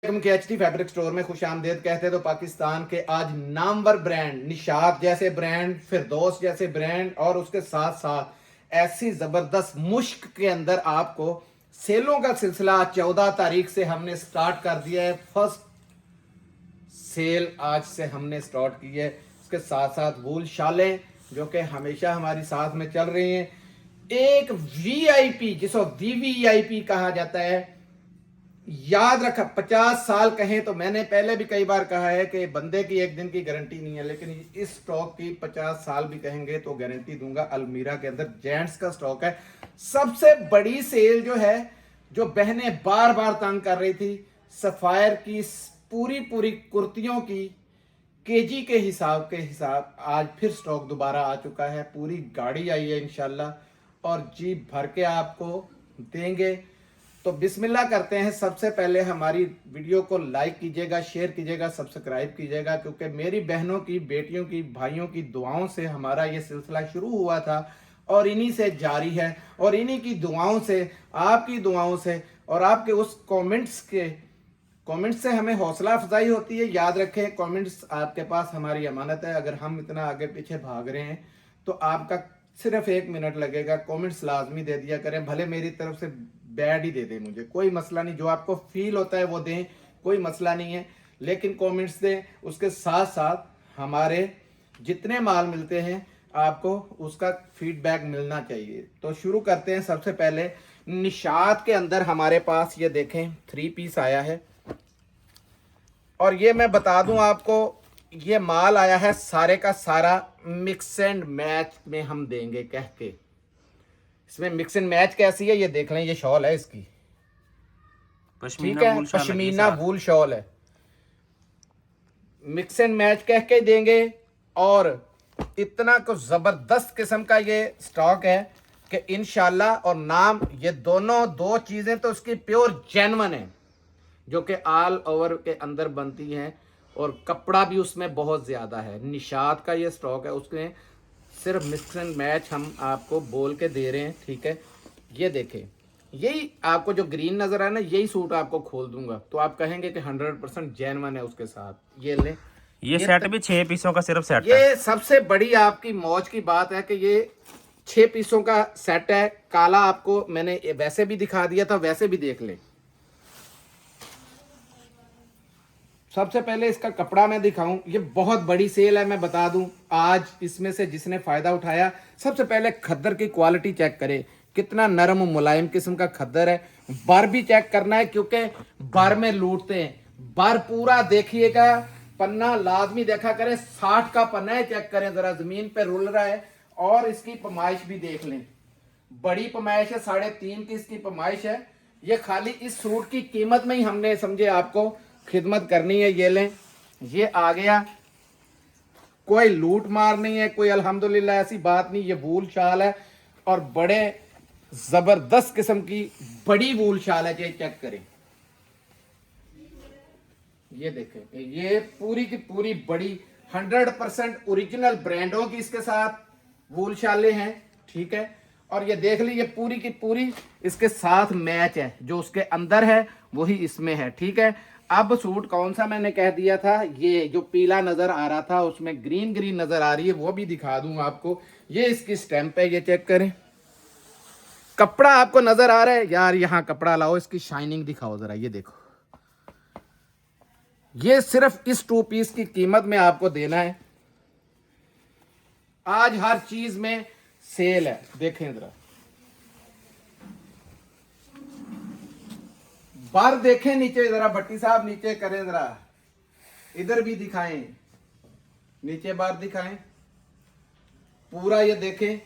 के HD fabric store में खुश आमदेद कहते तो पाकिस्तान के आज नामवर ब्रांड निशात जैसे ब्रांड, फिरदौस जैसे ब्रांड और उसके साथ साथ ऐसी जबरदस्त मुश्क के अंदर आपको सेलों का सिलसिला 14 तारीख से हमने स्टार्ट कर दिया है। फर्स्ट सेल आज से हमने स्टार्ट की है। उसके साथ साथ वूल शालें जो कि हमेशा हमारी साथ में चल रही हैं। एक वीआईपी जिसको वीवीआईपी कहा जाता है, याद रखा 50 साल कहें तो मैंने पहले भी कई बार कहा है कि बंदे की एक दिन की गारंटी नहीं है, लेकिन इस स्टॉक की 50 साल भी कहेंगे तो गारंटी दूंगा। अलमीरा के अंदर जेंट्स का स्टॉक है। सबसे बड़ी सेल जो है, जो बहनें बार बार तंग कर रही थी, सफायर की पूरी कुर्तियों की केजी के हिसाब आज फिर स्टॉक दोबारा आ चुका है। पूरी गाड़ी आई है इंशाल्लाह और जी भर के आपको देंगे। तो बिस्मिल्लाह करते हैं। सबसे पहले हमारी वीडियो को लाइक कीजिएगा, शेयर कीजिएगा, सब्सक्राइब कीजिएगा, क्योंकि मेरी बहनों की, बेटियों की, भाइयों की दुआओं से हमारा ये सिलसिला शुरू हुआ था और इन्हीं से जारी है। और इन्हीं की दुआओं से, आपकी दुआओं से और आपके उस कमेंट्स से हमें हौसला अफजाई होती है। याद रखें, कमेंट्स आपके पास हमारी अमानत है। अगर हम इतना आगे पीछे भाग रहे हैं तो आपका सिर्फ 1 मिनट लगेगा। कमेंट्स लाजमी दे दिया करें, भले मेरी तरफ से बैड ही दे दें, मुझे कोई मसला नहीं। जो आपको फील होता है वो दें, कोई मसला नहीं है, लेकिन कमेंट्स दें। उसके साथ साथ हमारे जितने माल मिलते हैं आपको उसका फीडबैक मिलना चाहिए। तो शुरू करते हैं। सबसे पहले निशात के अंदर हमारे पास ये देखें 3 पीस आया है। और ये मैं बता दूं आपको, ये माल आया है सारे का सारा मिक्स एंड मैच में हम देंगे कह के। इसमें मिक्स एंड मैच कैसी है ये देख लें। ये शॉल है इसकी, ठीक है, पश्मीना वूल शॉल है। मिक्स एंड मैच कह के देंगे। और इतना कुछ जबरदस्त किस्म का ये स्टॉक है कि इंशाल्लाह, और नाम ये दोनों दो चीजें तो उसकी प्योर जेन्युइन है, जो कि ऑल ओवर के अंदर बनती हैं और कपड़ा भी उसमें बहुत ज़्यादा है। निशात का ये स्टॉक है, उसमें सिर्फ मिक्स एंड मैच हम आपको बोल के दे रहे हैं, ठीक है। ये देखें, यही आपको जो ग्रीन नज़र आया ना, यही सूट आपको खोल दूंगा तो आप कहेंगे कि 100% जेन्युइन है उसके साथ। ये ले, ये सेट भी 6 पीसों का सिर्फ सेट है। ये सबसे बड़ी आपकी मौज की बात है कि ये 6 पीसों का सेट है। काला आपको मैंने वैसे भी दिखा दिया था, वैसे भी देख लें। सबसे पहले इसका कपड़ा मैं दिखाऊं। ये बहुत बड़ी सेल है, मैं बता दूं। आज इसमें से जिसने फायदा उठाया, सबसे पहले खद्दर की क्वालिटी चेक करें, कितना नरम और मुलायम किस्म का खद्दर है। बर भी चेक करना है, क्योंकि बर में लूटते हैं। बर पूरा देखिएगा, पन्ना लाजमी देखा करें। 60 का पन्ना है, चेक करें जरा, जमीन पे रुल रहा है। और इसकी पमाइश भी देख लें, बड़ी पमाइश है, 3.5 की इसकी पमाइश है। ये खाली इस सूट की कीमत में ही हमने समझे आपको खिदमत करनी है। ये लें, ये आ गया। कोई लूट मार नहीं है, कोई अल्हम्दुलिल्लाह ऐसी बात नहीं। ये वूल शाल है और बड़े जबरदस्त किस्म की बड़ी वूल शाल है। ये चेक करें, ये देखें, ये पूरी की पूरी बड़ी 100% ओरिजिनल ब्रांडों की इसके साथ वूल शालें हैं, ठीक है। और ये देख ली, ये पूरी की पूरी इसके साथ मैच है। जो उसके अंदर है वही इसमें है, ठीक है। अब सूट कौन सा मैंने कह दिया था, ये जो पीला नजर आ रहा था उसमें ग्रीन ग्रीन नजर आ रही है, वो भी दिखा दूंगा आपको। ये इसकी स्टैंप है, ये चेक करें। कपड़ा आपको नजर आ रहा है यार, यहाँ कपड़ा लाओ, इसकी शाइनिंग दिखाओ जरा। ये देखो, ये सिर्फ इस 2 पीस की कीमत में आपको देना है। आज हर चीज में सेल है, देखें जरा। बार देखें नीचे जरा, भट्टी साहब नीचे करें जरा, इधर भी दिखाएं, नीचे बार दिखाएं पूरा। ये देखें,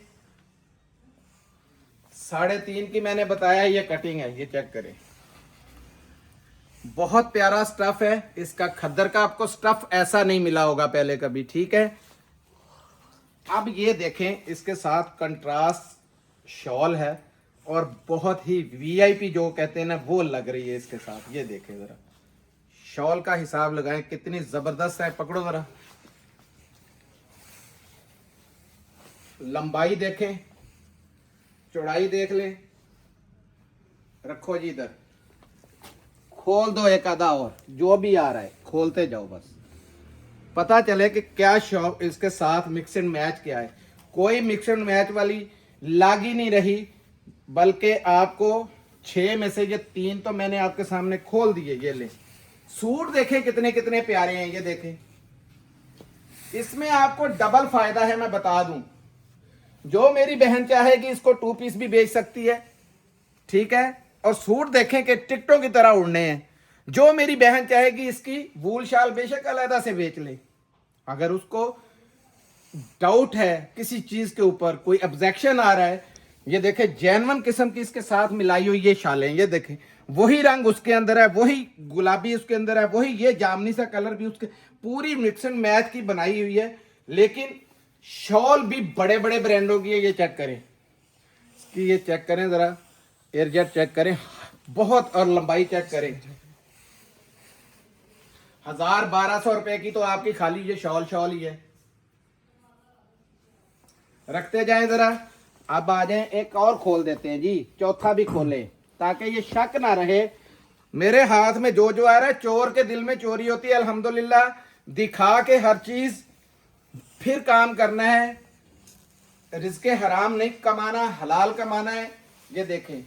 3.5 की मैंने बताया, ये कटिंग है, ये चेक करें। बहुत प्यारा स्टफ है इसका। खद्दर का आपको स्टफ ऐसा नहीं मिला होगा पहले कभी, ठीक है। अब ये देखें, इसके साथ कंट्रास्ट शॉल है और बहुत ही वीआईपी जो कहते हैं ना, वो लग रही है इसके साथ। ये देखें जरा, शॉल का हिसाब लगाएं कितनी जबरदस्त है। पकड़ो जरा, लंबाई देखें, चौड़ाई देख लें। रखो जी इधर, खोल दो एक आधा और, जो भी आ रहा है खोलते जाओ, बस पता चले कि क्या शॉप इसके साथ मिक्स एंड मैच क्या है। कोई मिक्स एंड मैच वाली लाग ही नहीं रही, बल्कि आपको 6 में से ये 3 तो मैंने आपके सामने खोल दिए। ये ले सूट देखें कितने कितने प्यारे हैं, ये देखें। इसमें आपको डबल फायदा है, मैं बता दूं। जो मेरी बहन चाहेगी इसको 2 पीस भी बेच सकती है, ठीक है। और सूट देखें कि टिकटों की तरह उड़ने हैं। जो मेरी बहन चाहेगी इसकी वूल शाल बेशक अलहदा से बेच ले। अगर उसको डाउट है किसी चीज के ऊपर, कोई ऑब्जेक्शन आ रहा है, ये देखें जेन्युइन किस्म की इसके साथ मिलाई हुई ये शालें, ये देखें वही रंग उसके अंदर है, वही गुलाबी उसके अंदर है, वही ये जामनी सा कलर भी उसके, पूरी मिक्स एंड मैच की बनाई हुई है। लेकिन शॉल भी बड़े बड़े ब्रांडों की है। ये चेक करें इसकी, ये चेक करें जरा, एयरजेट चेक करें बहुत, और लंबाई चेक करें। 1000-1200 रुपए की तो आपकी खाली ये शॉल ही है। रखते जाएं जरा। अब आ जाएं, एक और खोल देते हैं जी, चौथा भी खोलें ताकि ये शक ना रहे। मेरे हाथ में जो जो आ रहा है, चोर के दिल में चोरी होती है। अल्हम्दुलिल्लाह दिखा के हर चीज फिर काम करना है। रिज़्क़े हराम नहीं कमाना, हलाल कमाना है। ये देखें,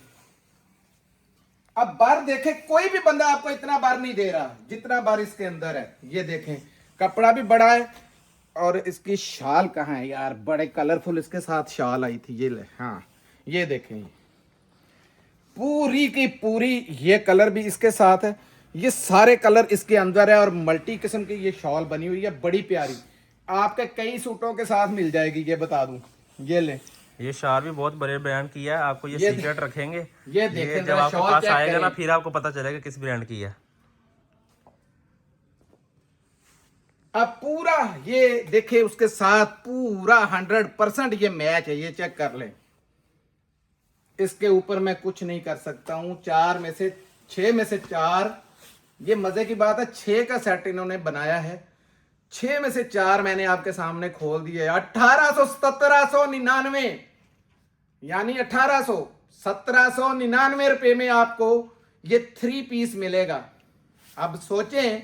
अब बार देखें, कोई भी बंदा आपको इतना बार नहीं दे रहा जितना बार इसके अंदर है। ये देखें कपड़ा भी बड़ा है, और इसकी शाल कहाँ है यार, बड़े कलरफुल इसके साथ शाल आई थी। ये ले, हाँ ये देखें, पूरी की पूरी ये कलर भी इसके साथ है। ये सारे कलर इसके अंदर है, और मल्टी किस्म की ये शॉल बनी हुई है, बड़ी प्यारी। आपके कई सूटों के साथ मिल जाएगी, ये बता दूं। ये ले, ये शाल भी बहुत बड़े ब्रांड की है, आपको ये सीक्रेट रखेंगे। ये देखें जब आपके पास आएगा ना, फिर आपको पता चलेगा किस ब्रांड की है। अब पूरा ये देखे उसके साथ पूरा 100% ये मैच है। ये चेक कर लें, इसके ऊपर मैं कुछ नहीं कर सकता हूं। 6 में से 4, ये मजे की बात है, 6 का सेट इन्होंने बनाया है। 6 में से 4 मैंने आपके सामने खोल दिए। 1799, यानी 1799 रुपए में आपको ये 3 पीस मिलेगा। अब सोचें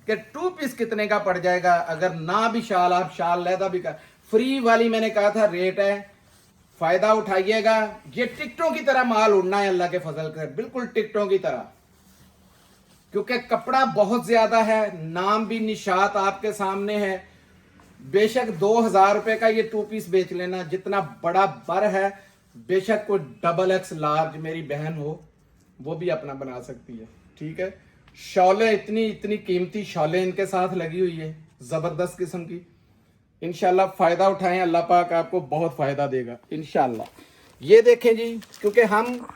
कि 2 पीस कितने का पड़ जाएगा। अगर ना भी शाल, आप शाल लहदा भी कर, फ्री वाली मैंने कहा था रेट है, फायदा उठाइएगा। ये टिकटों की तरह माल उड़ना है अल्लाह के फजल से, बिल्कुल टिकटों की तरह, क्योंकि कपड़ा बहुत ज्यादा है। नाम भी निशात आपके सामने है। बेशक 2000 रुपए का ये 2 पीस बेच लेना, जितना बड़ा बर है। बेशक कोई XXL लार्ज मेरी बहन हो, वो भी अपना बना सकती है, ठीक है। शॉलें इतनी कीमती शॉलें इनके साथ लगी हुई है, जबरदस्त किस्म की। इंशाल्लाह फायदा उठाएं, अल्लाह पाक आपको बहुत फायदा देगा इंशाल्लाह। ये देखें जी, क्योंकि हम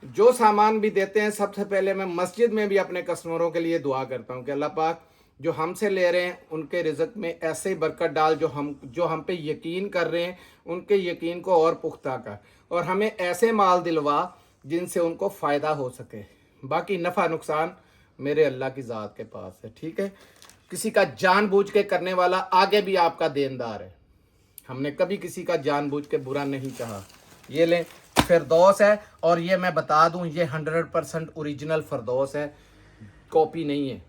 जो सामान भी देते हैं, सबसे पहले मैं मस्जिद में भी अपने कस्टमरों के लिए दुआ करता हूं कि अल्लाह पाक जो हमसे ले रहे हैं उनके रिज़्क़ में ऐसे ही बरकत डाल, जो हम पे यकीन कर रहे हैं उनके यकीन को और पुख्ता कर, और हमें ऐसे माल दिलवा जिनसे उनको फ़ायदा हो सके। बाकी नफ़ा नुकसान मेरे अल्लाह की ज़ात के पास है, ठीक है। किसी का जानबूझ के करने वाला आगे भी आपका देनदार है। हमने कभी किसी का जानबूझ के बुरा नहीं चाहा। ये लें, फिरदौस है, और ये मैं बता दूं ये 100% ओरिजिनल फिरदौस है, कॉपी नहीं है।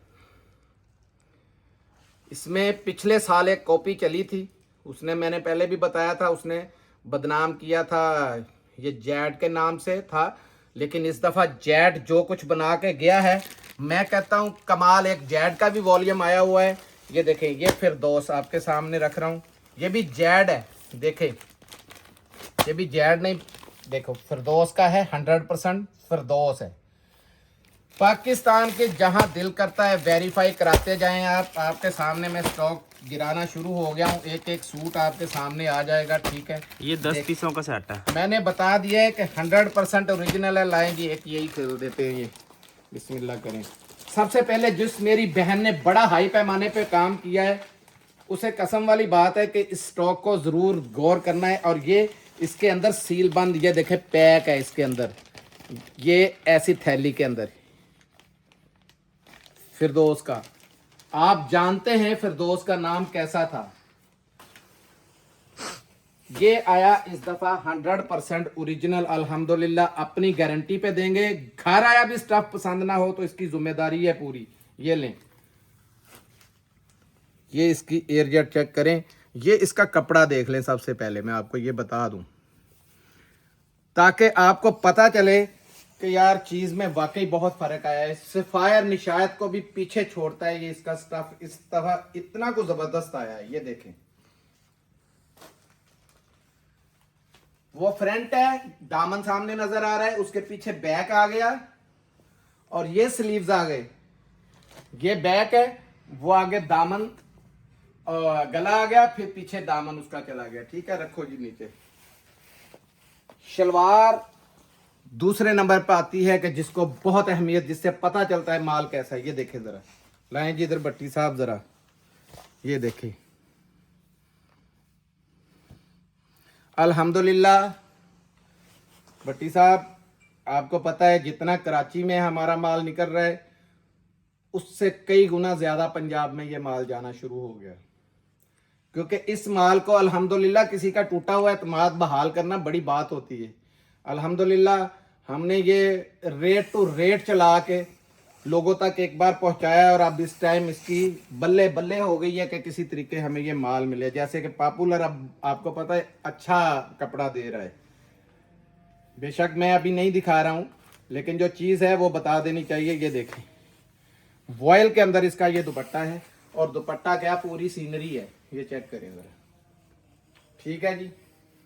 इसमें पिछले साल एक कॉपी चली थी, उसने, मैंने पहले भी बताया था, उसने बदनाम किया था, ये जैड के नाम से था। लेकिन इस दफ़ा जैड जो कुछ बना के गया है, मैं कहता हूँ कमाल। एक जैड का भी वॉल्यूम आया हुआ है। ये देखें, ये फिरदौस आपके सामने रख रहा हूँ, ये भी जैड है। देखें, ये भी जैड नहीं, देखो फिरदौस का है, 100% फिरदौस है। पाकिस्तान के जहां दिल करता है वेरीफाई कराते जाएं आप। आपके सामने मैं स्टॉक गिराना शुरू हो गया हूं, एक एक सूट आपके सामने आ जाएगा, ठीक है। ये 10 पीसों का सेट है, मैंने बता दिया है कि 100% ओरिजिनल है। लाएंगे एक यही खरीद देते हैं। ये बिस्मिल्लाह करें। सबसे पहले जिस मेरी बहन ने बड़ा हाई पैमाने पे काम किया है, उसे कसम वाली बात है कि इस स्टॉक को ज़रूर गौर करना है। और ये इसके अंदर सील बंद, ये देखें पैक है इसके अंदर, ये ऐसी थैली के अंदर फिरदौस का। आप जानते हैं फिरदौस का नाम कैसा था? ये आया इस दफा 100% ओरिजिनल, अल्हम्दुलिल्लाह अपनी गारंटी पे देंगे। घर आया भी स्टफ पसंद ना हो तो इसकी जिम्मेदारी है पूरी। ये लें, ये इसकी एयरजेट चेक करें, ये इसका कपड़ा देख लें। सबसे पहले मैं आपको ये बता दूं ताकि आपको पता चले कि यार चीज में वाकई बहुत फर्क आया है। सफायर निशायत को भी पीछे छोड़ता है ये इसका स्टफ, इस तरह इतना को जबरदस्त आया है। ये देखें, वो फ्रंट है, दामन सामने नजर आ रहा है, उसके पीछे बैक आ गया और ये स्लीव्स आ गए। ये बैक है, वो आगे दामन और गला आ गया, फिर पीछे दामन उसका चला गया। ठीक है, रखो जी नीचे। शलवार दूसरे नंबर पर आती है कि जिसको बहुत अहमियत, जिससे पता चलता है माल कैसा है। ये देखें जरा, लाएं जी इधर भट्टी साहब जरा, ये देखें। अल्हम्दुलिल्लाह भट्टी साहब, आपको पता है जितना कराची में हमारा माल निकल रहा है उससे कई गुना ज्यादा पंजाब में ये माल जाना शुरू हो गया, क्योंकि इस माल को अल्हम्दुलिल्लाह किसी का टूटा हुआ एतमाद बहाल करना बड़ी बात होती है। अल्हम्दुलिल्लाह हमने ये रेट टू रेट चला के लोगों तक एक बार पहुंचाया और अब इस टाइम इसकी बल्ले बल्ले हो गई है कि किसी तरीके हमें ये माल मिले। जैसे कि पॉपुलर अब आपको पता है अच्छा कपड़ा दे रहा है, बेशक मैं अभी नहीं दिखा रहा हूं, लेकिन जो चीज़ है वो बता देनी चाहिए। ये देखें, वॉयल के अंदर इसका ये दुपट्टा है और दुपट्टा क्या पूरी सीनरी है। ये चेक करें जरा, ठीक है जी।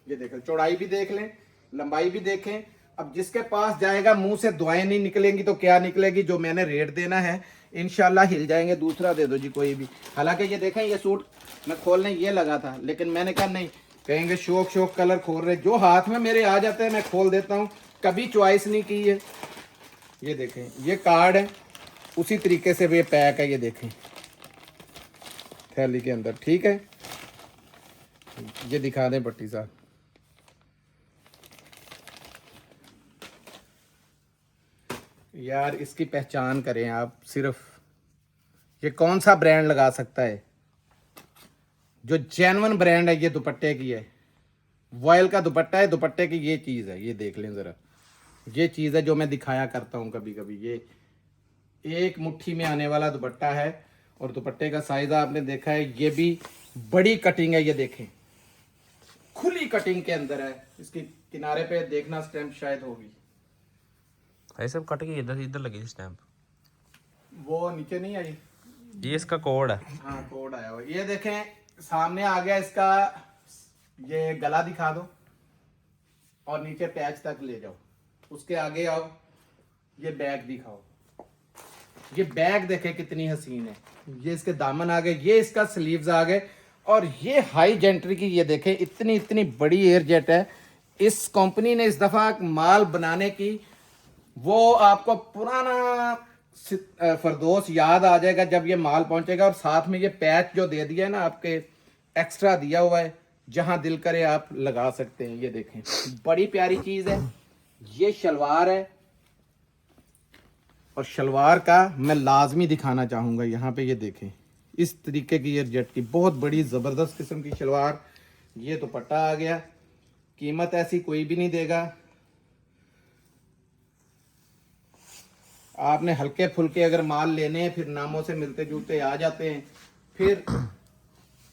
ये देखें, चौड़ाई भी देख लें, लंबाई भी देखें। अब जिसके पास जाएगा मुंह से दुआएं नहीं निकलेंगी तो क्या निकलेगी, जो मैंने रेट देना है इंशाल्लाह हिल जाएंगे। दूसरा दे दो जी कोई भी। हालांकि ये देखें, ये सूट मैं खोलने ये लगा था, लेकिन मैंने कहा नहीं, कहेंगे शौक कलर खोल रहे। जो हाथ में मेरे आ जाते हैं मैं खोल देता हूँ, कभी चॉइस नहीं की है। ये देखें, ये कार्ड है, उसी तरीके से ये पैक है। ये देखें थैली के अंदर, ठीक है। ये दिखा दें भट्टी साहब, यार इसकी पहचान करें आप। सिर्फ ये कौन सा ब्रांड लगा सकता है जो जेन्युइन ब्रांड है। ये दुपट्टे की है, वॉयल का दुपट्टा है, दुपट्टे की ये चीज़ है। ये देख लें ज़रा, ये चीज़ है जो मैं दिखाया करता हूँ कभी कभी। ये एक मुट्ठी में आने वाला दुपट्टा है और दुपट्टे का साइज आपने देखा है, ये भी बड़ी कटिंग है। ये देखें, खुली कटिंग के अंदर है। इसकी किनारे पे देखना स्टैम्प शायद होगी, भाई सब कट के इधर इधर लगी स्टैम्प, वो नीचे नहीं आई। ये इसका कोड है। हाँ कोड आया हुआ। ये देखें, सामने आ गया इसका, ये गला दिखा दो और नीचे पैच तक ले जाओ। उसके आगे आओ, ये बैग दिखाओ। ये बैग देखें कितनी हसीन है। ये इसके दामन आ गए, ये इसका स्लीव्स आ गए और ये हाई जेंट्री की। ये देखें इतनी इतनी बड़ी एयर जेट है। इस कंपनी ने इस दफा माल बनाने की, वो आपको पुराना फरदोस याद आ जाएगा जब ये माल पहुंचेगा। और साथ में ये पैच जो दे दिया है ना, आपके एक्स्ट्रा दिया हुआ है, जहां दिल करे आप लगा सकते हैं। ये देखें बड़ी प्यारी चीज है। ये शलवार है और शलवार का मैं लाजमी दिखाना चाहूंगा यहाँ पे। ये देखें इस तरीके की ये जेट की बहुत बड़ी जबरदस्त किस्म की शलवार। ये दुपट्टा आ गया, कीमत ऐसी कोई भी नहीं देगा। आपने हल्के फुल्के अगर माल लेने हैं, फिर नामों से मिलते जुलते आ जाते हैं, फिर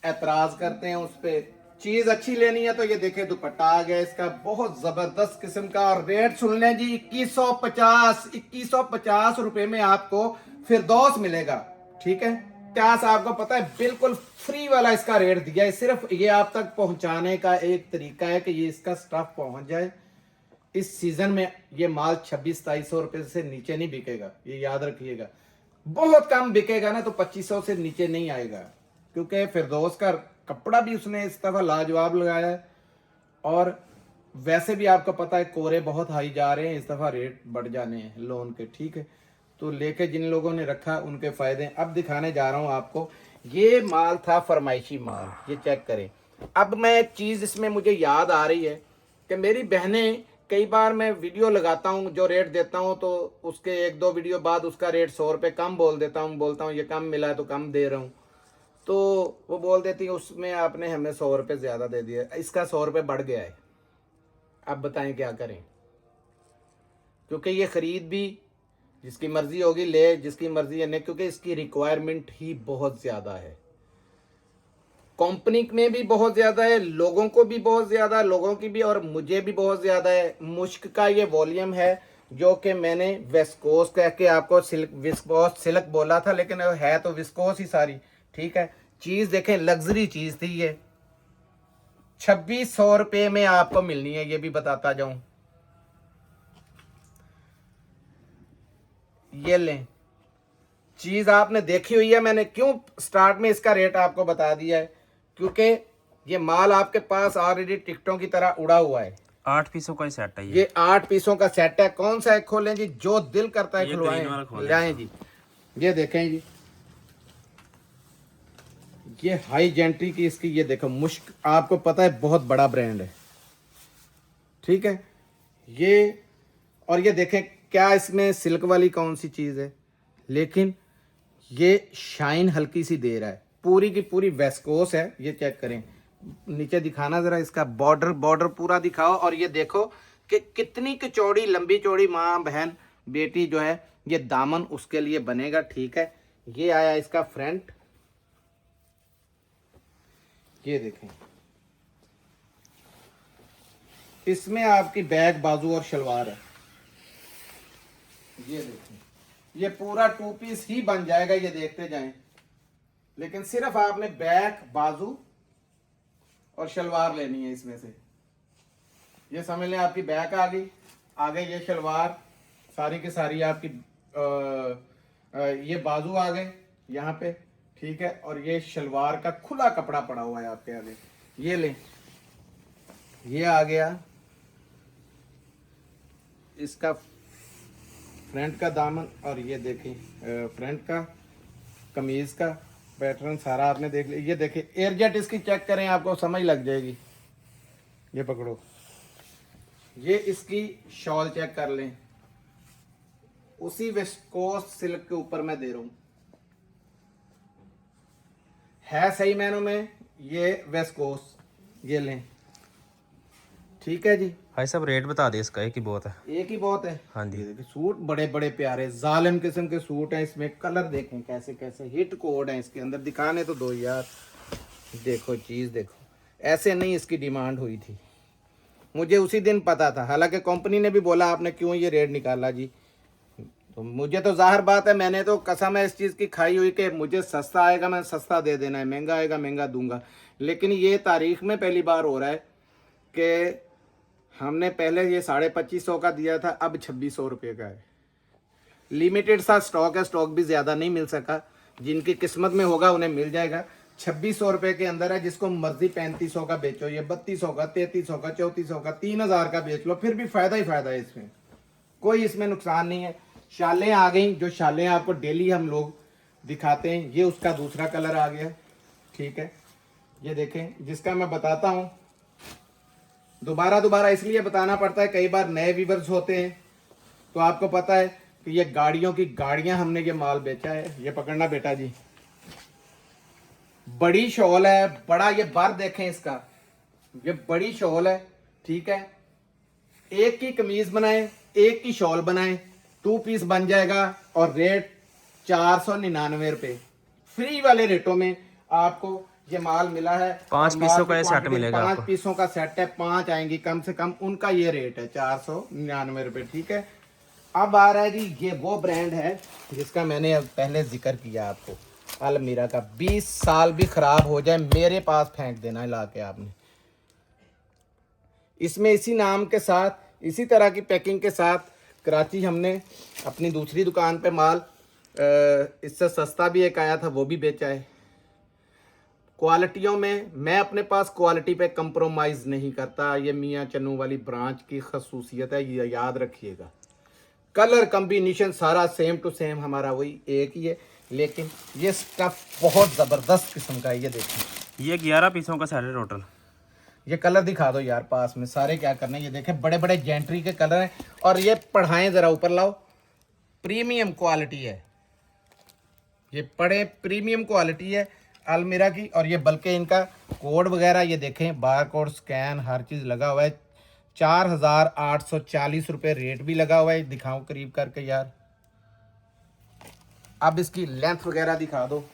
एतराज करते हैं उस पे। चीज अच्छी लेनी है तो ये देखे दुपट्टा आ गया इसका बहुत जबरदस्त किस्म का। और रेट सुन लें जी, 2150 रुपए में आपको फिरदौस मिलेगा। ठीक है, क्या आपको पता है बिल्कुल फ्री वाला इसका रेट दिया है। सिर्फ ये आप तक पहुंचाने का एक तरीका है कि ये इसका स्टफ पहुंच जाए। इस सीजन में ये माल 2600-2700 रुपए से नीचे नहीं बिकेगा, ये याद रखिएगा। बहुत कम बिकेगा ना तो 2500 से नीचे नहीं आएगा, क्योंकि फिरदौस का कपड़ा भी उसने इस दफा लाजवाब लगाया है। और वैसे भी आपको पता है कोरे बहुत हाई जा रहे हैं, इस दफा रेट बढ़ जाने हैं लोन के। ठीक है, तो लेके जिन लोगों ने रखा उनके फायदे। अब दिखाने जा रहा हूं आपको, ये माल था फरमाइशी माल। ये चेक करें। अब मैं एक चीज इसमें मुझे याद आ रही है कि मेरी बहनें, कई बार मैं वीडियो लगाता हूँ, जो रेट देता हूँ तो उसके 1-2 वीडियो बाद उसका रेट 100 रुपये कम बोल देता हूँ, बोलता हूँ ये कम मिला है तो कम दे रहा हूँ। तो वो बोल देती है उसमें आपने हमें 100 रुपये ज़्यादा दे दिया, इसका 100 रुपये बढ़ गया है। अब बताएं क्या करें, क्योंकि ये ख़रीद भी जिसकी मर्ज़ी होगी ले, जिसकी मर्ज़ी है नहीं, क्योंकि इसकी रिक्वायरमेंट ही बहुत ज़्यादा है। कंपनी में भी बहुत ज़्यादा है, लोगों को भी बहुत ज़्यादा, लोगों की भी और मुझे भी बहुत ज़्यादा है। मुश्क का ये वॉल्यूम है जो कि मैंने विस्कोस कह के आपको सिल्क विस्कोस सिल्क बोला था, लेकिन है तो विस्कोस ही सारी। ठीक है, चीज़ देखें, लग्जरी चीज़ थी ये। 2600 रुपये में आपको मिलनी है, ये भी बताता जाऊं। ये लें, चीज़ आपने देखी हुई है। मैंने क्यों स्टार्ट में इसका रेट आपको बता दिया है, क्योंकि ये माल आपके पास ऑलरेडी टिकटों की तरह उड़ा हुआ है। 8 पीसों का ही सेट है ये 8 पीसों का सेट है। कौन सा है खोलें जी, जो दिल करता है ये ग्रीन वाला खुलवाएं, खोलें। लाएं जी। ये देखें जी, ये हाई जेंट्री की इसकी, ये देखो मुश्क, आपको पता है बहुत बड़ा ब्रांड है। ठीक है, ये और ये देखें क्या इसमें सिल्क वाली कौन सी चीज़ है, लेकिन ये शाइन हल्की सी दे रहा है। पूरी की पूरी वेस्कोस है। ये चेक करें, नीचे दिखाना ज़रा, इसका बॉर्डर पूरा दिखाओ। और ये देखो कि कितनी की चौड़ी, लंबी चौड़ी माँ बहन बेटी जो है, ये दामन उसके लिए बनेगा। ठीक है, ये आया इसका फ्रंट, ये देखें, इसमें आपकी बैक, बाजू और शलवार है। ये देखें, ये पूरा 2 पीस ही बन जाएगा, ये देखते जाएं। लेकिन सिर्फ आपने बैक, बाजू और शलवार लेनी है इसमें से। ये समझ लें आपकी बैक आ गई, आगे ये शलवार सारी की सारी आपकी ये बाजू आ गए यहाँ पे। ठीक है, और ये शलवार का खुला कपड़ा पड़ा हुआ है आपके आगे। ये लें, ये आ गया इसका फ्रंट का दामन, और ये देखें फ्रंट का कमीज का पैटर्न सारा आपने देख लिया। ये देखें एयरजेट इसकी चेक करें, आपको समझ लग जाएगी। ये पकड़ो, ये इसकी शॉल चेक कर लें, उसी विस्कोस सिल्क के ऊपर मैं दे रहा हूं, है सही मैनों में ये विस्कोस। ये लें, ठीक है जी। भाई साहब रेट बता दे इसका, एक ही बहुत है। एक ही बहुत है। हाँ जी। ये देखिए सूट बड़े बड़े प्यारे जालिम किस्म के सूट हैं। इसमें कलर देखें कैसे कैसे हिट कोड है इसके अंदर, दिखाने तो दो यार। देखो चीज़ देखो, ऐसे नहीं इसकी डिमांड हुई थी, मुझे उसी दिन पता था। हालांकि कंपनी ने भी बोला आपने क्यों ये रेट निकाला जी, तो मुझे तो जाहिर बात है, मैंने तो कसम है इस चीज़ की खाई हुई कि मुझे सस्ता आएगा मैं सस्ता दे देना है, महंगा आएगा महंगा दूंगा। लेकिन ये तारीख में पहली बार हो रहा है कि हमने पहले ये 2550 का दिया था, अब 2600 रुपये का है। लिमिटेड सा स्टॉक है, स्टॉक भी ज़्यादा नहीं मिल सका, जिनकी किस्मत में होगा उन्हें मिल जाएगा। 2600 रुपये के अंदर है, जिसको मर्जी 3500 का बेचो, ये 3200 का, 3300 का, 3400 का, 3000 का बेच लो, फिर भी फ़ायदा ही फ़ायदा है इसमें, कोई इसमें नुकसान नहीं है। शालें आ गई, जो शालें आपको डेली हम लोग दिखाते हैं, ये उसका दूसरा कलर आ गया। ठीक है, ये देखें, जिसका मैं बताता हूँ, दोबारा इसलिए बताना पड़ता है, कई बार नए व्यूअर्स होते हैं तो आपको पता है कि ये गाड़ियों की गाड़ियां हमने ये माल बेचा है। ये पकड़ना बेटा जी, बड़ी शॉल है, बड़ा ये बार देखें इसका, ये बड़ी शॉल है। ठीक है, एक की कमीज बनाए, एक की शॉल बनाए, 2 पीस बन जाएगा। और रेट 499 रुपये, फ्री वाले रेटों में आपको ये माल मिला है। 5 पीसों का ये सेट मिलेगा 5 आपको। पीसों का सेट है, 5 आएंगी कम से कम, उनका ये रेट है 499 रुपये। ठीक है, अब आ रहा है जी, ये वो ब्रांड है जिसका मैंने अब पहले जिक्र किया आपको, अलमीरा का। 20 साल भी खराब हो जाए मेरे पास फेंक देना है ला के आपने। इसमें इसी नाम के साथ, इसी तरह की पैकिंग के साथ कराची हमने अपनी दूसरी दुकान पे माल इससे सस्ता भी एक आया था, वो भी बेचा है। क्वालिटियों में मैं अपने पास क्वालिटी पे कंप्रोमाइज़ नहीं करता, ये मियाँ चन्नू वाली ब्रांच की खसूसियत है, ये याद रखिएगा। कलर कम्बिनेशन सारा सेम टू सेम हमारा वही एक ही है, लेकिन ये स्टफ बहुत ज़बरदस्त किस्म का है। ये देखिए, ये 11 पीसों का सेट है टोटल। ये कलर दिखा दो यार पास में, सारे क्या करने, ये देखें बड़े बड़े जेंट्री के कलर हैं। और ये पढ़ाएं ज़रा ऊपर लाओ, प्रीमियम क्वालिटी है, ये पढ़े प्रीमियम क्वालिटी है। अलमीरा की। और ये बल्कि इनका कोड वगैरह ये देखें, बार कोड स्कैन हर चीज़ लगा हुआ है। 4,840 रुपये रेट भी लगा हुआ है। दिखाऊं करीब करके यार, अब इसकी लेंथ वगैरह दिखा दो।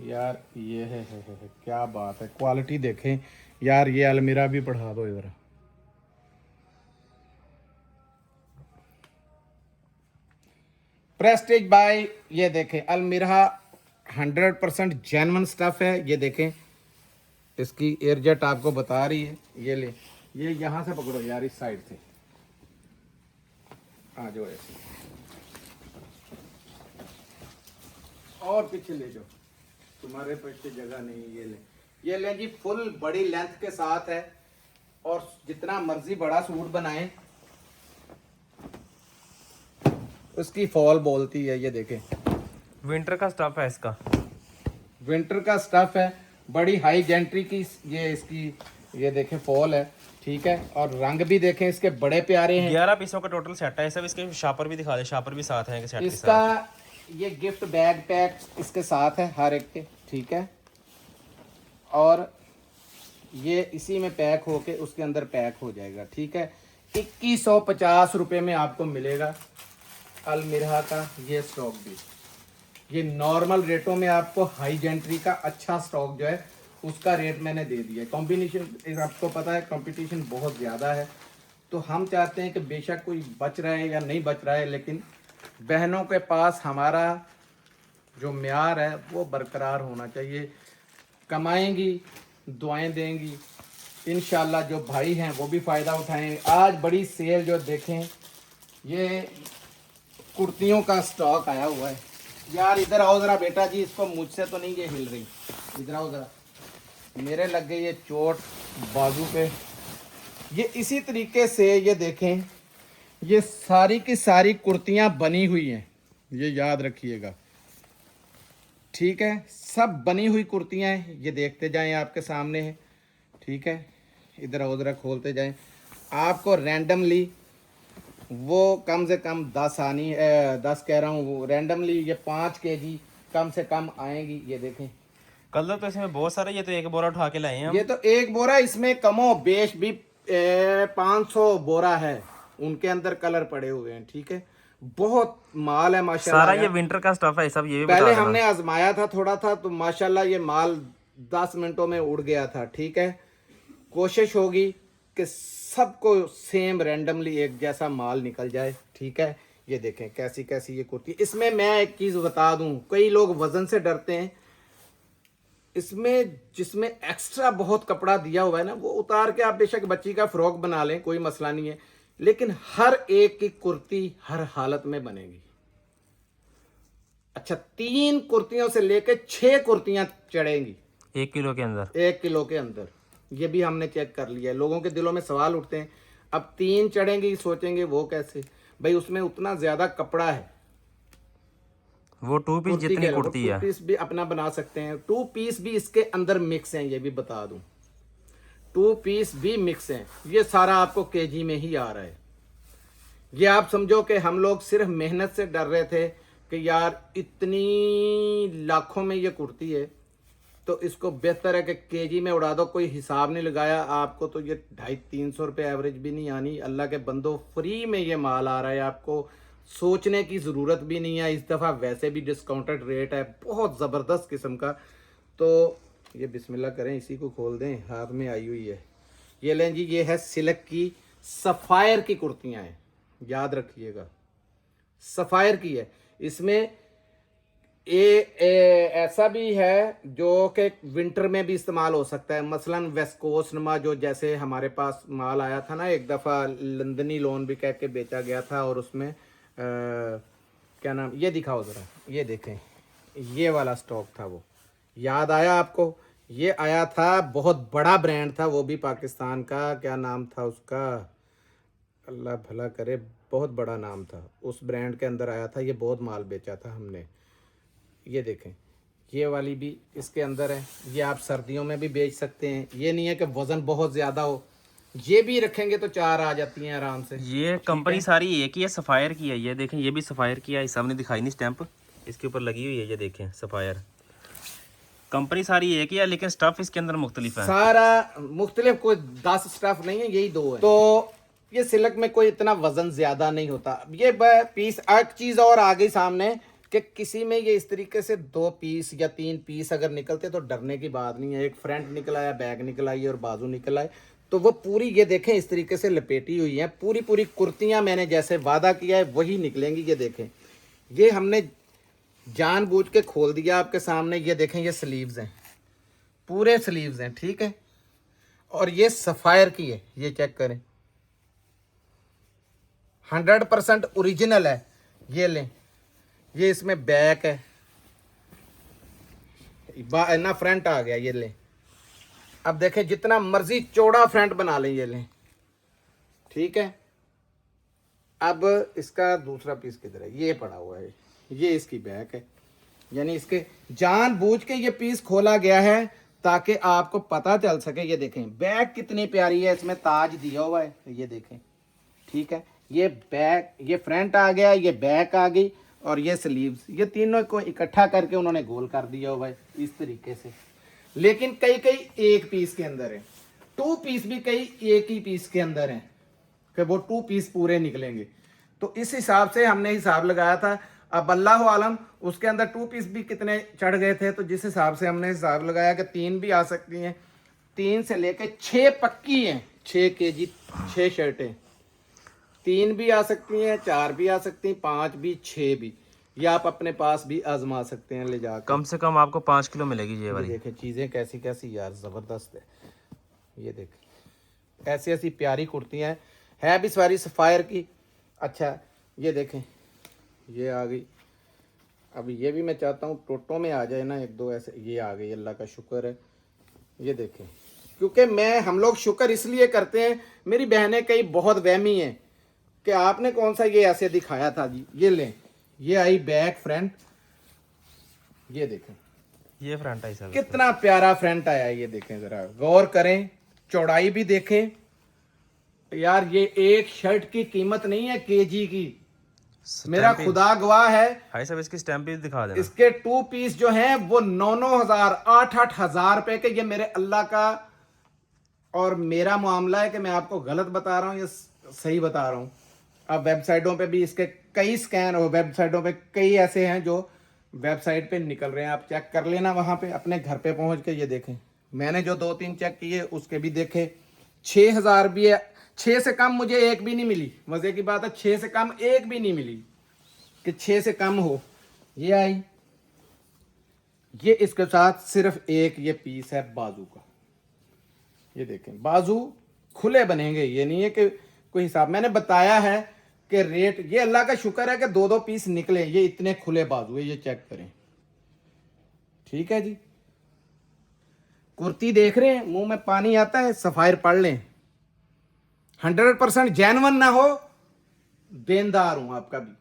यार ये है क्या बात है, क्वालिटी देखें यार। ये अलमीरा भी बढ़ा दो इधर। प्रेस्टीज बाय, ये देखें अलमीरा 100% जेन्युइन स्टफ है। ये देखें इसकी एयरजेट आपको बता रही है। ये ले, ये यहाँ से पकड़ो यार, इस साइड से आ जाओ ऐसे, और पीछे ले जाओ, तुम्हारे पीछे जगह नहीं। ये ले जी, फुल बड़ी लेंथ के साथ है। और जितना मर्जी बड़ा सूट बनाएं उसकी फॉल बोलती है। ये देखें विंटर का स्टफ है इसका, विंटर का स्टफ है, बड़ी हाई जेंट्री की ये इसकी, ये देखें फॉल है, ठीक है। और रंग भी देखें इसके बड़े प्यारे हैं। 11 पीसों का टोटल सेट है। सब इसके शापर भी दिखा दे, शापर भी साथ हैं सेट के इसका साथ। ये गिफ्ट बैग पैक इसके साथ है हर एक के, ठीक है। और ये इसी में पैक होके उसके अंदर पैक हो जाएगा, ठीक है। 2150 रुपये में आपको मिलेगा अलमीरा का ये स्टॉक भी। ये नॉर्मल रेटों में आपको हाई जेंट्री का अच्छा स्टॉक जो है उसका रेट मैंने दे दिया है। कॉम्बिनेशन आपको पता है, कंपटीशन बहुत ज़्यादा है, तो हम चाहते हैं कि बेशक कोई बच रहा है या नहीं बच रहा है, लेकिन बहनों के पास हमारा जो म्यार है वो बरकरार होना चाहिए। कमाएंगी, दुआएं देंगी, इंशाल्लाह जो भाई हैं वो भी फ़ायदा उठाएं। आज बड़ी सेल जो देखें, ये कुर्तियों का स्टॉक आया हुआ है। यार इधर आओ ज़रा बेटा जी, इसको मुझसे तो नहीं ये हिल रही, इधर आओ ज़रा। मेरे लग गई ये चोट बाजू पे। ये इसी तरीके से ये देखें, ये सारी की सारी कुर्तियां बनी हुई हैं, ये याद रखिएगा, ठीक है। सब बनी हुई कुर्तियां हैं, ये देखते जाएं, आपके सामने है, ठीक है। इधर उधर खोलते जाएं, आपको रैंडमली वो कम से कम 10 कह रहा हूँ, रैंडमली ये 5 kg कम से कम आएंगी। ये देखें कलर तो इसमें बहुत सारे, ये तो एक बोरा उठा के लाए हैं हम। ये तो एक बोरा, इसमें कमो बेश भी 500 बोरा है, उनके अंदर कलर पड़े हुए हैं, ठीक है। बहुत माल है माशाल्लाह। सारा ये विंटर का स्टफ है सब, ये भी पहले बता हमने आजमाया था थोड़ा था, तो माशाल्लाह ये माल 10 मिनटों में उड़ गया था, ठीक है। कोशिश होगी कि सबको सेम रैंडमली एक जैसा माल निकल जाए, ठीक है। ये देखें कैसी कैसी ये कुर्ती। इसमें मैं एक चीज़ बता दूं, कई लोग वजन से डरते हैं, इसमें जिसमें एक्स्ट्रा बहुत कपड़ा दिया हुआ है ना, वो उतार के आप बेशक बच्ची का फ्रॉक बना लें, कोई मसला नहीं है, लेकिन हर एक की कुर्ती हर हालत में बनेगी। अच्छा, 3 कुर्तियों से लेकर 6 कुर्तियां चढ़ेंगी 1 किलो के अंदर, 1 किलो के अंदर। ये भी हमने चेक कर लिया है। लोगों के दिलों में सवाल उठते हैं, अब 3 चढ़ेंगी, सोचेंगे वो कैसे, भाई उसमें उतना ज्यादा कपड़ा है। वो 2 पीस जितनी कुर्ती है, 2 पीस भी अपना बना सकते हैं, 2 पीस भी इसके अंदर मिक्स हैं, ये भी बता दूं, 2 पीस भी मिक्स हैं। ये सारा आपको केजी में ही आ रहा है। ये आप समझो कि हम लोग सिर्फ मेहनत से डर रहे थे कि यार इतनी लाखों में ये कुर्ती है, तो इसको बेहतर है कि केजी में उड़ा दो। कोई हिसाब नहीं लगाया आपको, तो ये 250-300 रुपये एवरेज भी नहीं आनी। अल्लाह के बंदो, फ्री में ये माल आ रहा है, आपको सोचने की ज़रूरत भी नहीं है। इस दफ़ा वैसे भी डिस्काउंटेड रेट है, बहुत ज़बरदस्त किस्म का। तो ये बिस्मिल्लाह करें, इसी को खोल दें, हाथ में आई हुई है। ये लें जी, ये है सिल्क की सफ़ायर की कुर्तियाँ हैं, याद रखिएगा, सफ़ायर की है। इसमें ऐसा भी है जो कि विंटर में भी इस्तेमाल हो सकता है। मसलन वेस्कोस नुमा, जो जैसे हमारे पास माल आया था ना एक दफ़ा, लंदनी लोन भी कह के बेचा गया था, और उसमें क्या नाम, ये दिखाओ ज़रा, ये देखें, ये वाला स्टॉक था, वो याद आया आपको? ये आया था, बहुत बड़ा ब्रांड था वो भी पाकिस्तान का, क्या नाम था उसका, अल्लाह भला करे, बहुत बड़ा नाम था, उस ब्रांड के अंदर आया था, ये बहुत माल बेचा था हमने। ये देखें, ये वाली भी इसके अंदर है, ये आप सर्दियों में भी बेच सकते हैं। ये नहीं है कि वज़न बहुत ज़्यादा हो, ये भी रखेंगे तो 4 आ जाती हैं आराम से। ये कंपनी सारी एक ही है, सफायर की है। ये देखें, ये भी सफायर की है, सामने दिखाई नहीं स्टैंप, इसके ऊपर लगी हुई है, ये देखें सफायर। कंपनी सारी एक ही है, लेकिन स्टफ इसके अंदर मुख्तलिफ है। सारा मुख्तलिफ, कोई 10 स्टफ नहीं है, यही 2 है। तो ये सिल्क में कोई इतना वजन ज्यादा नहीं होता। ये पीस, एक चीज और आ गई सामने कि किसी में ये इस तरीके से 2 पीस या 3 पीस अगर निकलते तो डरने की बात नहीं है। एक फ्रंट निकल आया, बैक निकल आई और बाजू निकल आए, तो वो पूरी ये देखें इस तरीके से लपेटी हुई है। पूरी पूरी कुर्तियां मैंने जैसे वादा किया है वही निकलेंगी। ये देखें, ये हमने जानबूझ के खोल दिया आपके सामने। ये देखें, ये स्लीव्स हैं, पूरे स्लीव्स हैं, ठीक है। और ये सफायर की है, ये चेक करें, 100% ओरिजिनल है। ये लें, ये इसमें बैक है ना, फ्रंट आ गया। ये लें, अब देखें जितना मर्जी चौड़ा फ्रंट बना लें, ये लें, ठीक है। अब इसका दूसरा पीस किधर है? ये पड़ा हुआ है, ये इसकी बैक है। यानी इसके जानबूझ के ये पीस खोला गया है ताकि आपको पता चल सके। ये देखें बैक कितनी प्यारी है, इसमें ताज दिया हुआ है, ये देखें, ठीक है। ये बैक, ये फ्रंट आ गया, ये बैक आ गई और ये स्लीव्स, ये तीनों को इकट्ठा करके उन्होंने गोल कर दिया हुआ है इस तरीके से। लेकिन कई कई एक पीस के अंदर है, 2 पीस भी कई एक ही पीस के अंदर है कि वो 2 पीस पूरे निकलेंगे। तो इस हिसाब से हमने हिसाब लगाया था। अब अल्लाह आलम उसके अंदर 2 पीस भी कितने चढ़ गए थे, तो जिस हिसाब से हमने हिसाब लगाया कि 3 भी आ सकती हैं, 3 से लेके 6 पक्की हैं, 6 kg 6 शर्टें। 3 भी आ सकती हैं, 4 भी आ सकती हैं, 5 भी, 6 भी। ये आप अपने पास भी आजमा सकते हैं ले जाकर। कम से कम आपको 5 किलो मिलेगी ये वाली। देखें चीज़ें कैसी कैसी यार, ज़बरदस्त है। ये देखें ऐसी ऐसी प्यारी कुर्तियाँ है भी सारी सफ़ायर की। अच्छा ये देखें, ये आ गई। अब ये भी मैं चाहता हूँ टोटो में आ जाए ना 1-2 ऐसे। ये आ गई, अल्लाह का शुक्र है। ये देखें, क्योंकि हम लोग शुक्र इसलिए करते हैं, मेरी बहनें कई बहुत वहमी हैं कि आपने कौन सा ये ऐसे दिखाया था जी। ये लें, ये आई बैक फ्रंट, ये देखें ये फ्रंट आई सर, कितना प्यारा फ्रंट आया। ये देखें, जरा गौर करें, चौड़ाई भी देखें यार। ये एक शर्ट की कीमत नहीं है केजी की, मेरा खुदा गवाह है। भाई साहब इसकी स्टैंप भी दिखा देना। इसके 2 पीस जो हैं वो 9-9 हजार 8-8 हजार रुपए के। ये मेरे अल्लाह का और मेरा मामला है कि मैं आपको गलत बता रहा हूँ या सही बता रहा हूँ। अब वेबसाइटों पे भी इसके कई स्कैन हो, वेबसाइटों पे कई ऐसे हैं जो वेबसाइट पे निकल रहे हैं, आप चेक कर लेना वहां पे अपने घर पे पहुंच के। ये देखें, मैंने जो 2-3 चेक किए उसके भी देखे, 6,000 भी है। 6 से कम मुझे एक भी नहीं मिली। मजे की बात है, 6 से कम एक भी नहीं मिली कि 6 से कम हो। ये आई, ये इसके साथ सिर्फ एक ये पीस है बाजू का। ये देखें बाजू खुले बनेंगे, ये नहीं है कि कोई हिसाब। मैंने बताया है कि रेट, ये अल्लाह का शुक्र है कि 2-2 पीस निकले। ये इतने खुले बाजू है, ये चेक करें, ठीक है जी। कुर्ती देख रहे हैं, मुंह में पानी आता है, सफायर पढ़ लें। 100% जेन्युइन ना हो, देनदार हूं आपका भी।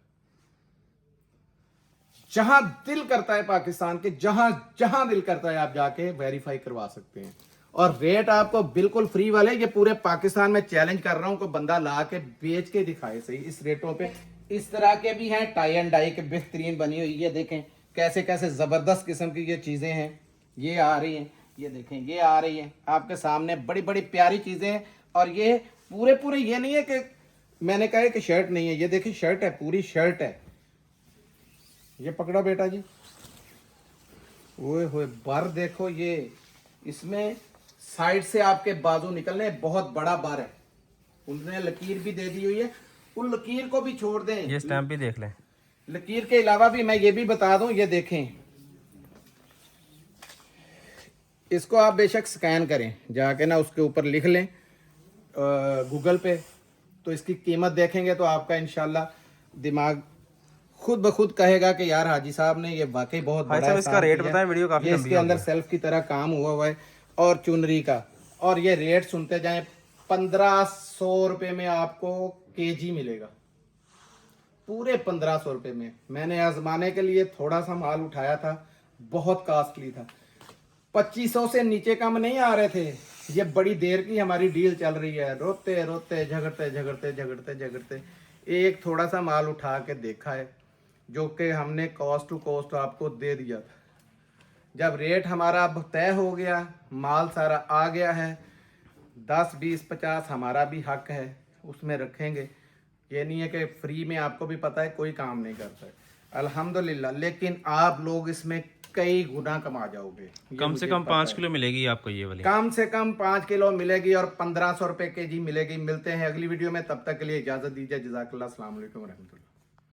जहां दिल करता है पाकिस्तान के, जहां जहां दिल करता है आप जाके वेरीफाई करवा सकते हैं। और रेट आपको बिल्कुल फ्री वाले, ये पूरे पाकिस्तान में चैलेंज कर रहा हूं कोई बंदा ला के बेच के दिखाए सही इस रेटों पे। इस तरह के भी हैं टाई एंड डाई के बेहतरीन बनी हुई। ये देखें कैसे कैसे जबरदस्त किस्म की ये चीजें हैं, ये आ रही हैं। ये देखें, ये आ रही है आपके सामने, बड़ी बड़ी प्यारी चीजें हैं। और ये पूरे पूरे, ये नहीं है कि मैंने कहा कि शर्ट नहीं है। ये देखिए शर्ट है, पूरी शर्ट है। ये पकड़ो बेटा जी, ओए होए बर देखो। ये इसमें साइड से आपके बाजू निकलने, बहुत बड़ा बार है। उन्होंने लकीर भी दे दी हुई है, उन लकीर को भी छोड़ दें। ये स्टैंप भी देख लें। लकीर के अलावा भी मैं ये भी बता दूं, ये देखें, इसको आप बेशक स्कैन करें जाके ना, उसके ऊपर लिख लें गूगल पे, तो इसकी कीमत देखेंगे तो आपका इंशाल्लाह दिमाग खुद ब खुद कहेगा कि यार हाजी साहब ने ये वाकई बहुत बड़ा है। इसका रेट बताएं, वीडियो काफी लंबी इसके अंदर सेल्फ की तरह काम हुआ है और चुनरी का। और ये रेट सुनते जाएं, 1500 रुपए में आपको केजी मिलेगा, पूरे 1500 रुपए में। मैंने आजमाने के लिए थोड़ा सा माल उठाया था, बहुत कॉस्टली था, 2500 से नीचे कम नहीं आ रहे थे। ये बड़ी देर की हमारी डील चल रही है, रोते रोते झगड़ते झगड़ते झगड़ते झगड़ते एक थोड़ा सा माल उठा के देखा है, जो कि हमने कॉस्ट टू कॉस्ट आपको दे दिया था। जब रेट हमारा अब तय हो गया, माल सारा आ गया है, 10 20 50 हमारा भी हक है, उसमें रखेंगे। ये नहीं है कि फ्री में, आपको भी पता है कोई काम नहीं करता है अल्हम्दुलिल्लाह, लेकिन आप लोग इसमें कई गुना कमा जाओगे। ये कम से मुझे कम पता 5 है। किलो मिलेगी आपको ये वाली। कम से कम 5 किलो मिलेगी और 1500 रुपए केजी मिलेगी। मिलते हैं अगली वीडियो में, तब तक के लिए इजाजत दीजिए। जज़ाकल्लाह, अस्सलाम वालेकुम रहमतुल्लाह।